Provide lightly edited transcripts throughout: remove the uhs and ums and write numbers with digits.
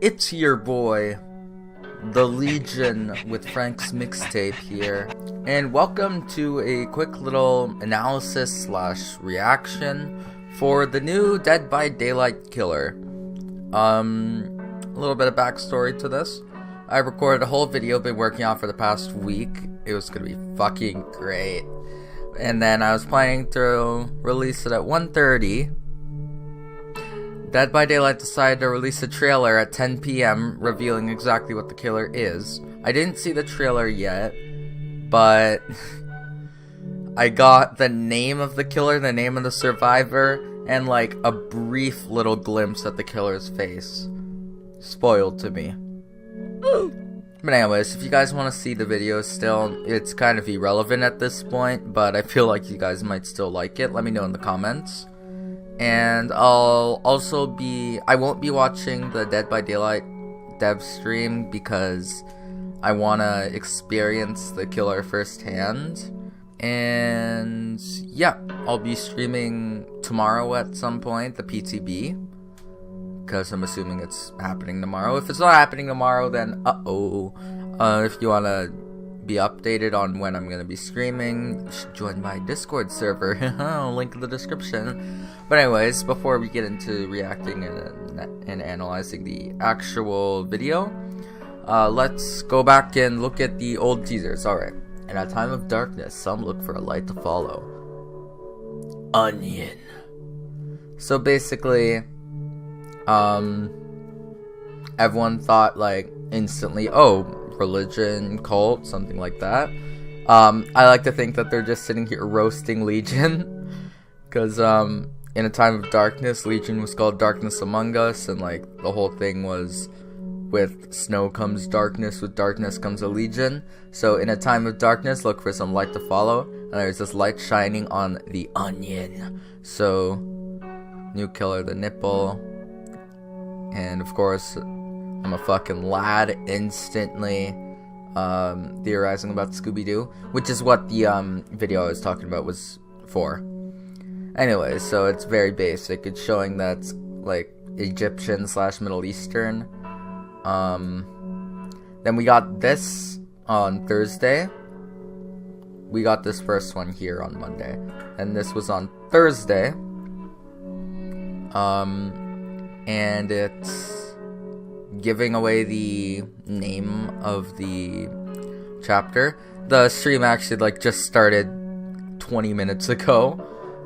It's your boy, the Legion with Frank's mixtape here, and welcome to a quick little analysis / reaction for the new Dead by Daylight killer. A little bit of backstory to this. I recorded a whole video, been working on for the past week. It was gonna be fucking great. And then I was planning to release it at 1:30. Dead by Daylight decided to release a trailer at 10 p.m. revealing exactly what the killer is. I didn't see the trailer yet, but I got the name of the killer, the name of the survivor, and like a brief little glimpse at the killer's face. Spoiled to me. But anyways, if you guys want to see the video still, it's kind of irrelevant at this point, but I feel like you guys might still like it. Let me know in the comments. And I won't be watching the Dead by Daylight dev stream because I want to experience the killer firsthand. And yeah, I'll be streaming tomorrow at some point, the PTB, because I'm assuming it's happening tomorrow. If it's not happening tomorrow, then if you want to be updated on when I'm going to be streaming, you should join my Discord server. Link in the description. But anyways, before we get into reacting and analyzing the actual video, let's go back and look at the old teasers. Alright. In a time of darkness, some look for a light to follow. Onion. So basically, everyone thought like instantly, oh, religion, cult, something like that. I like to think that they're just sitting here roasting Legion, because in a time of darkness, Legion was called Darkness Among Us, and like the whole thing was with snow comes darkness, with darkness comes a Legion. So in a time of darkness, look for some light to follow, and there's this light shining on the onion. So new killer, the nipple, and of course I'm a fucking lad instantly theorizing about Scooby-Doo, which is what the video I was talking about was for. Anyway, so it's very basic. It's showing that it's like Egyptian / Middle Eastern. Then we got this on Thursday. We got this first one here on Monday, and this was on Thursday. And it's giving away the name of the chapter. The stream actually like just started 20 minutes ago,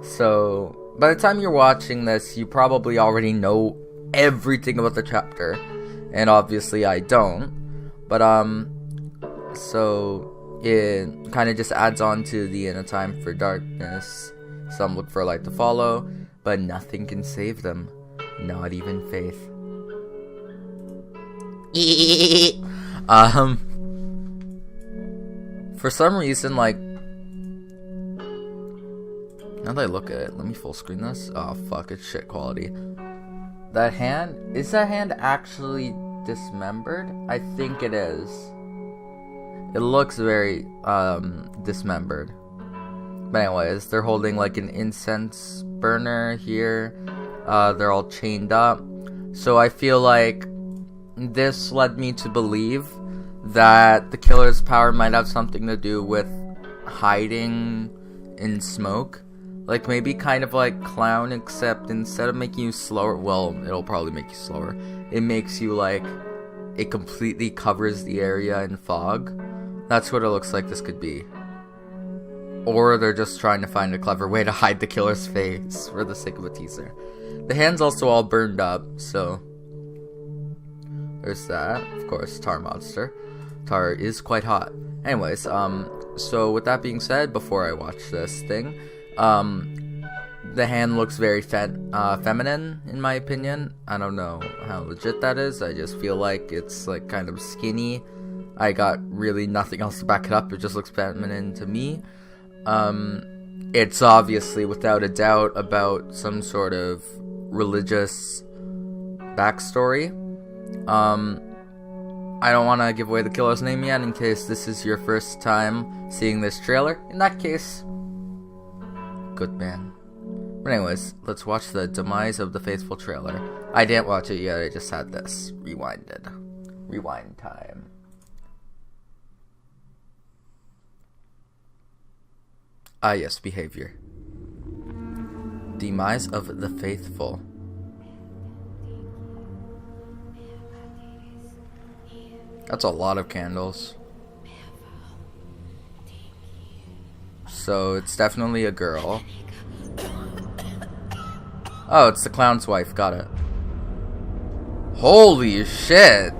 so by the time you're watching this, you probably already know everything about the chapter, and obviously I don't. But so it kind of just adds on to the in a time for darkness, some look for a light to follow, but nothing can save them, not even faith. For some reason, like, now that I look at it, let me full screen this. Oh fuck, it's shit quality. That hand, is that hand actually dismembered? I think it is. It looks very dismembered. But anyways, they're holding like an incense burner here. They're all chained up. So I feel like this led me to believe that the killer's power might have something to do with hiding in smoke. Like maybe kind of like Clown, except instead of making you slower, well, it'll probably make you slower. It makes you like, it completely covers the area in fog. That's what it looks like this could be. Or they're just trying to find a clever way to hide the killer's face for the sake of a teaser. The hand's also all burned up, so there's that. Of course, tar monster. Tar is quite hot. Anyways, so with that being said, before I watch this thing, the hand looks very feminine, in my opinion. I don't know how legit that is. I just feel like it's like kind of skinny. I got really nothing else to back it up. It just looks feminine to me. It's obviously, without a doubt, about some sort of religious backstory. I don't want to give away the killer's name yet in case this is your first time seeing this trailer. In that case, good man. But anyways, let's watch the Demise of the Faithful trailer. I didn't watch it yet, I just had this rewinded. Rewind time. Ah yes, behavior. Demise of the Faithful. That's a lot of candles. So it's definitely a girl. Oh, it's the clown's wife, got it. Holy shit!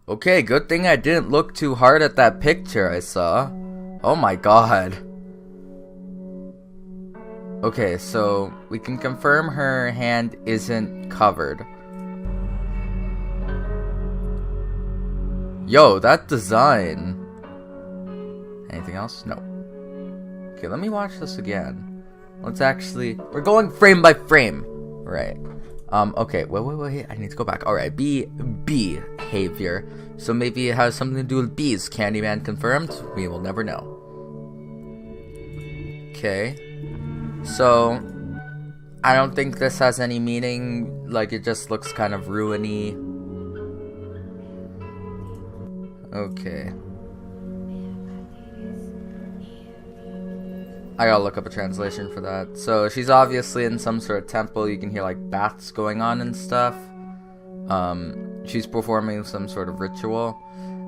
Okay, good thing I didn't look too hard at that picture I saw. Oh my god. Okay, so we can confirm her hand isn't covered. Yo, that design. Anything else? No. Okay, let me watch this again. Let's actually... We're going frame by frame. Right. Okay, wait. I need to go back. Alright, behavior. So maybe it has something to do with bees. Candyman confirmed? We will never know. Okay. So, I don't think this has any meaning. Like, it just looks kind of ruiny. Okay. I gotta look up a translation for that. So she's obviously in some sort of temple. You can hear like baths going on and stuff. She's performing some sort of ritual.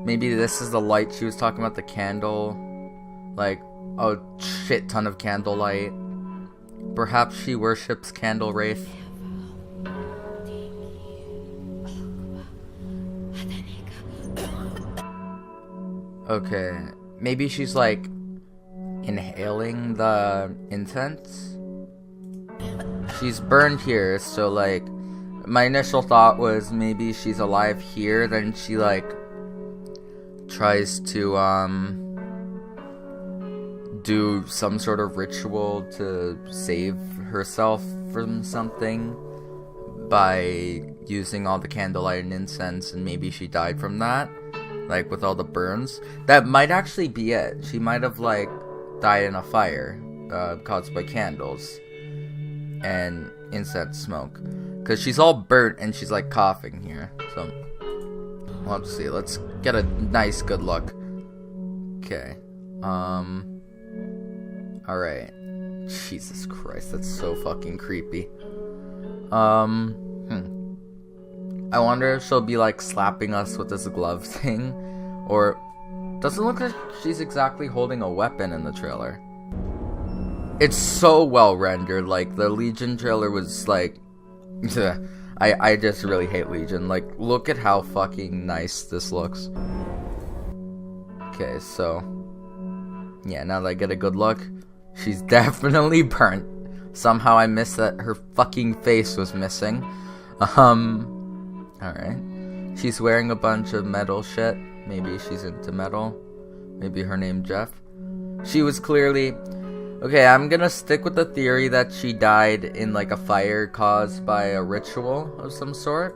Maybe this is the light she was talking about, the candle. Like a shit ton of candlelight. Perhaps she worships Candle Wraith. Okay, maybe she's like inhaling the incense. She's burned here, so like my initial thought was maybe she's alive here, then she like tries to do some sort of ritual to save herself from something by using all the candlelight and incense, and maybe she died from that, like with all the burns. That might actually be it. She might have like died in a fire caused by candles and incense smoke, because she's all burnt and she's like coughing here. So let's see, let's get a nice good look. Okay, alright. Jesus Christ, that's so fucking creepy. I wonder if she'll be like slapping us with this glove thing, or doesn't look like she's exactly holding a weapon in the trailer. It's so well rendered. Like the Legion trailer was like I just really hate Legion. Like, look at how fucking nice this looks. Okay, so yeah, now that I get a good look, she's definitely burnt. Somehow I missed that her fucking face was missing. Alright. She's wearing a bunch of metal shit. Maybe she's into metal. Maybe her name Jeff. She was clearly... Okay, I'm gonna stick with the theory that she died in like a fire caused by a ritual of some sort.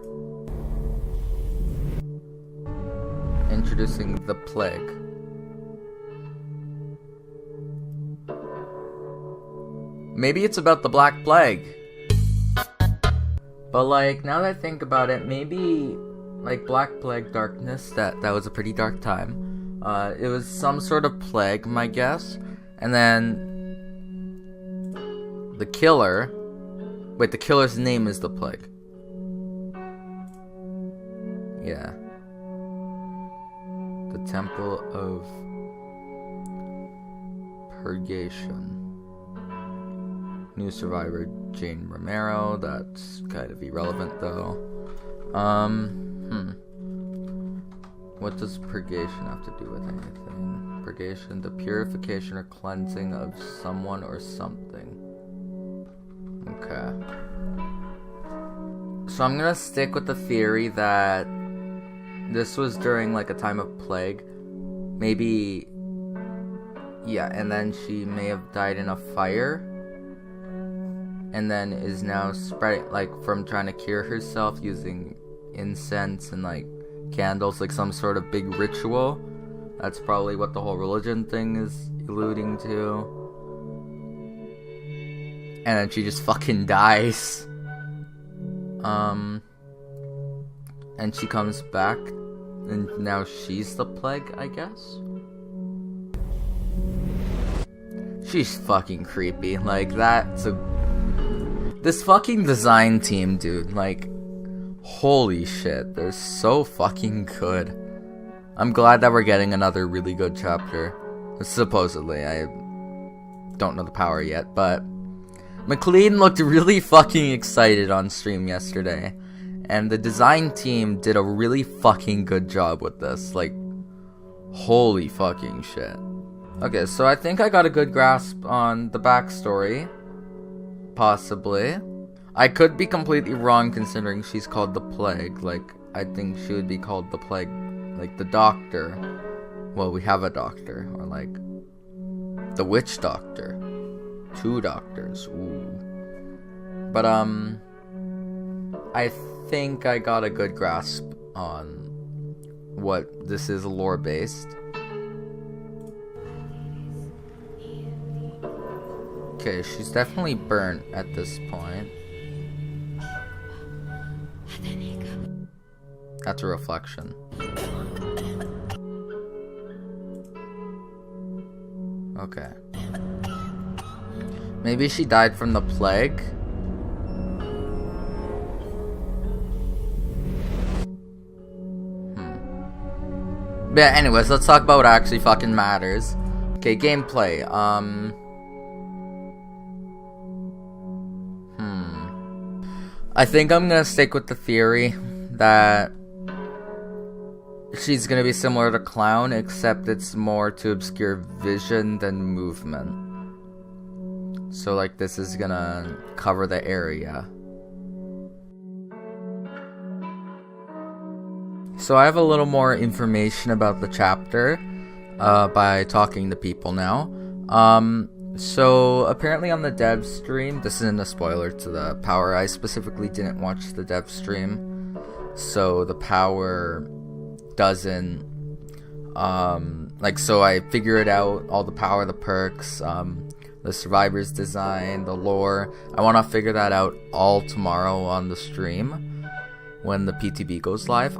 Introducing the plague. Maybe it's about the Black Plague. But like, now that I think about it, maybe like Black Plague darkness, that was a pretty dark time. It was some sort of plague, my guess. And then the killer, wait, the killer's name is the plague. Yeah. The Temple of Purgation. New survivor Jane Romero. That's kind of irrelevant though. What does purgation have to do with anything? Purgation, the purification or cleansing of someone or something. Okay. So I'm gonna stick with the theory that this was during like a time of plague. Maybe, yeah, and then she may have died in a fire. and then is now spreading, like, from trying to cure herself using incense and like candles, like some sort of big ritual. That's probably what the whole religion thing is alluding to. And then she just fucking dies. And she comes back, and now she's the plague, I guess. She's fucking creepy. Like, this fucking design team, dude, like, holy shit, they're so fucking good. I'm glad that we're getting another really good chapter. Supposedly, I don't know the power yet, but McLean looked really fucking excited on stream yesterday, and the design team did a really fucking good job with this. Like, holy fucking shit. Okay, so I think I got a good grasp on the backstory. Possibly. I could be completely wrong considering she's called the Plague. Like, I think she would be called the Plague, like the Doctor. Well, we have a doctor. Or like, the Witch Doctor. 2 doctors. Ooh. But, I think I got a good grasp on what this is lore-based. Okay, she's definitely burnt at this point. That's a reflection. Okay. Maybe she died from the plague? Yeah, anyways, let's talk about what actually fucking matters. Okay, gameplay. I think I'm gonna stick with the theory that she's gonna be similar to Clown, except it's more to obscure vision than movement. So, like, this is gonna cover the area. So I have a little more information about the chapter by talking to people now. So apparently on the dev stream, this isn't a spoiler to the power, I specifically didn't watch the dev stream, so the power doesn't, so I figured out all the power, the perks, the survivor's design, the lore. I want to figure that out all tomorrow on the stream when the PTB goes live.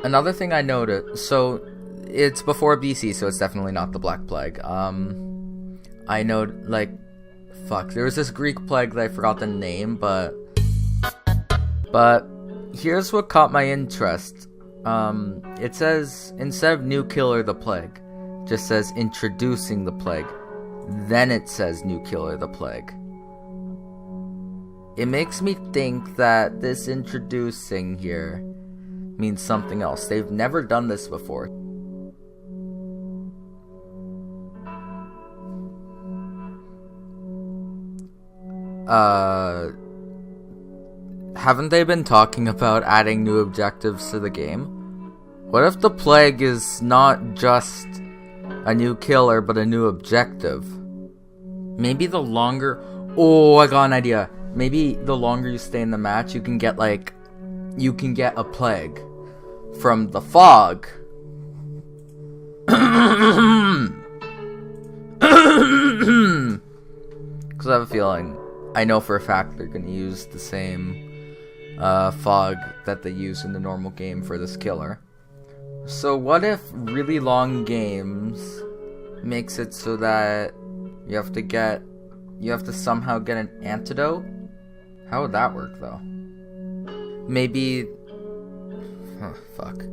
Another thing I noted, so it's before BC, so it's definitely not the Black Plague. I know, like, fuck, there was this Greek plague that I forgot the name, but here's what caught my interest. It says, instead of New Killer the Plague, just says Introducing the Plague. Then it says New Killer the Plague. It makes me think that this introducing here means something else. They've never done this before. Haven't they been talking about adding new objectives to the game? What if the plague is not just a new killer, but a new objective? Maybe the longer... Oh, I got an idea. Maybe the longer you stay in the match, you can get, like... You can get a plague from the fog. Because I have a feeling... I know for a fact they're going to use the same fog that they use in the normal game for this killer. So what if really long games makes it so that you have to somehow get an antidote? How would that work though? Maybe... Oh, fuck.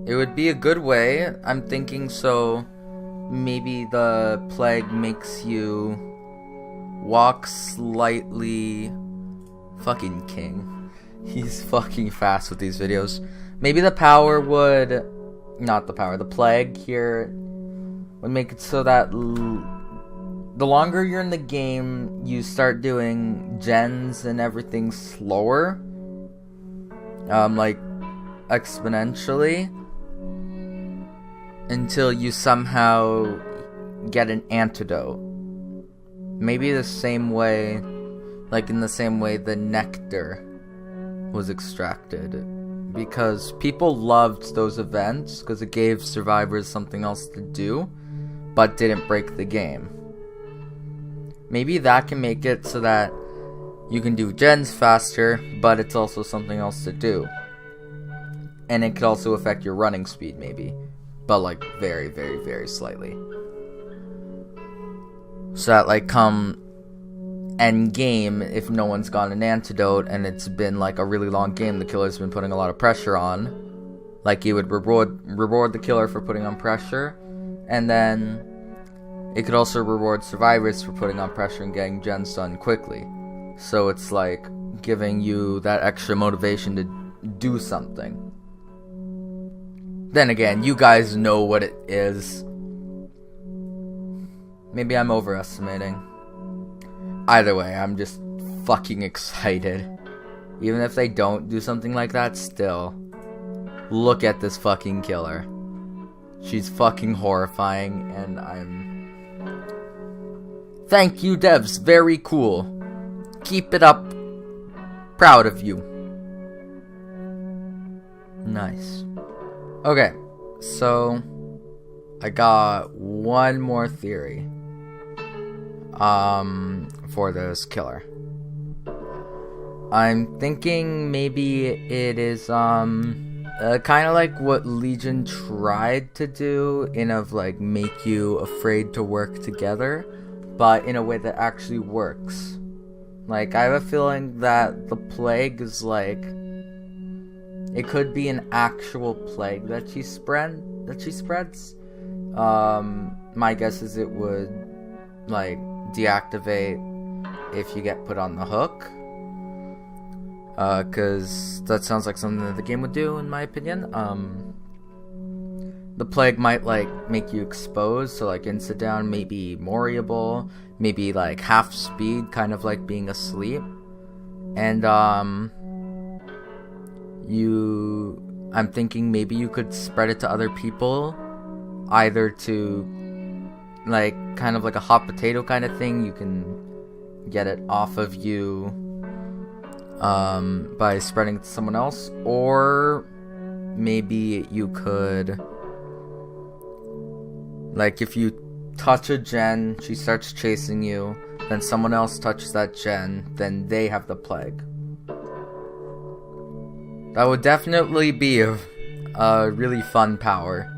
It would be a good way. I'm thinking so maybe the plague makes you walk slightly... Fucking king. He's fucking fast with these videos. Maybe the power would... Not the power. The plague here would make it so that the longer you're in the game, you start doing gens and everything slower. Like, exponentially. Until you somehow get an antidote. Maybe the same way, like in the same way the nectar was extracted. Because people loved those events because it gave survivors something else to do, but didn't break the game. Maybe that can make it so that you can do gens faster, but it's also something else to do. And it could also affect your running speed, maybe. But, like, very, very, very slightly. So that, like, come end game, if no one's got an antidote, and it's been, like, a really long game, the killer's been putting a lot of pressure on. Like, you would reward the killer for putting on pressure. And then it could also reward survivors for putting on pressure and getting gens done quickly. So it's, like, giving you that extra motivation to do something. Then again, you guys know what it is. Maybe I'm overestimating. Either way, I'm just fucking excited. Even if they don't do something like that, still. Look at this fucking killer. She's fucking horrifying, and I'm... Thank you, devs. Very cool. Keep it up. Proud of you. Nice. Okay, so I got one more theory for this killer. I'm thinking maybe it is kind of like what Legion tried to do, in of like make you afraid to work together, but in a way that actually works. Like, I have a feeling that the plague is like, it could be an actual plague that she spreads. My guess is it would like deactivate if you get put on the hook. Cause that sounds like something that the game would do, in my opinion. The plague might like make you exposed, so like insta down, maybe moriable, maybe like half speed, kind of like being asleep. And I'm thinking maybe you could spread it to other people, either to like kind of like a hot potato kind of thing. You can get it off of you by spreading it to someone else, or maybe you could, like, if you touch a gen, she starts chasing you, then someone else touches that gen, then they have the plague. That would definitely be a really fun power,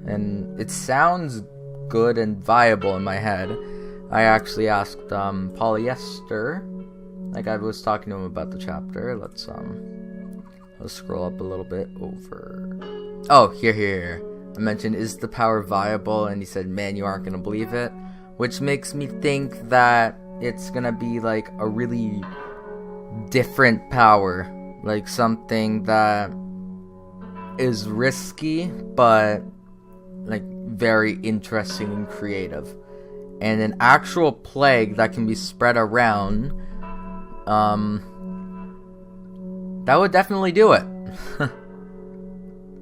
and it sounds good and viable in my head. I actually asked Polyester, like I was talking to him about the chapter. Let's scroll up a little bit over. Oh, here. I mentioned, is the power viable? And he said, man, you aren't gonna believe it. Which makes me think that it's gonna be like a really different power. Like something that is risky, but like very interesting and creative. And an actual plague that can be spread around, that would definitely do it.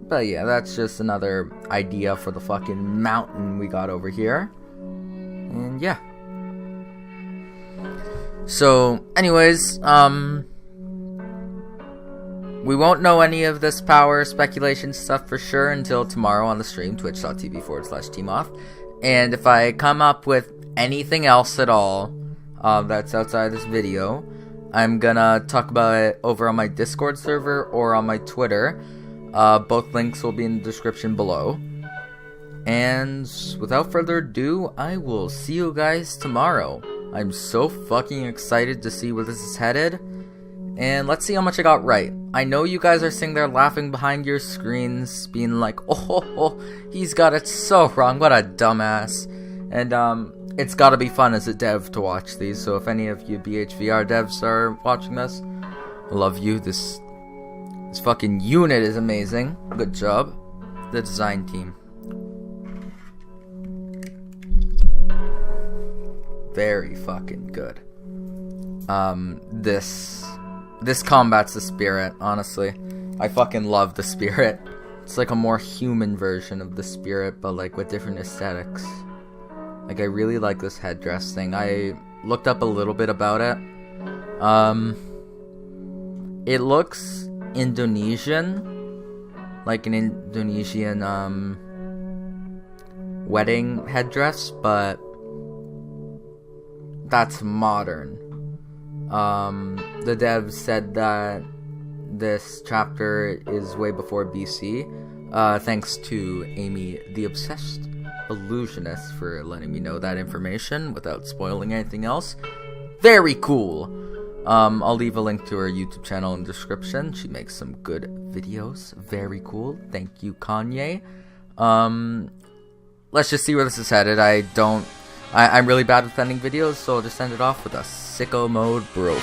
But yeah, that's just another idea for the fucking mountain we got over here. And yeah. So, anyways, we won't know any of this power speculation stuff for sure until tomorrow on the stream, twitch.tv/t-moth. And if I come up with anything else at all that's outside of this video, I'm gonna talk about it over on my Discord server or on my Twitter. Both links will be in the description below. And without further ado, I will see you guys tomorrow. I'm so fucking excited to see where this is headed. And let's see how much I got right. I know you guys are sitting there laughing behind your screens, being like, oh, he's got it so wrong, what a dumbass. And it's gotta be fun as a dev to watch these, so if any of you BHVR devs are watching this, I love you. This fucking unit is amazing. Good job. The design team. Very fucking good. This combat's the spirit, honestly. I fucking love the spirit. It's like a more human version of the spirit, but like with different aesthetics. Like, I really like this headdress thing. looked up a little bit about it. It looks Indonesian, like an Indonesian wedding headdress, but that's modern. The devs said that this chapter is way before BC. Thanks to Amy the Obsessed Illusionist for letting me know that information without spoiling anything else. Very cool. I'll leave a link to her YouTube channel in the description. She makes some good videos. Very cool. Thank you, Kanye. Let's just see where this is headed. I'm really bad with ending videos, so I'll just end it off with a sicko mode bro.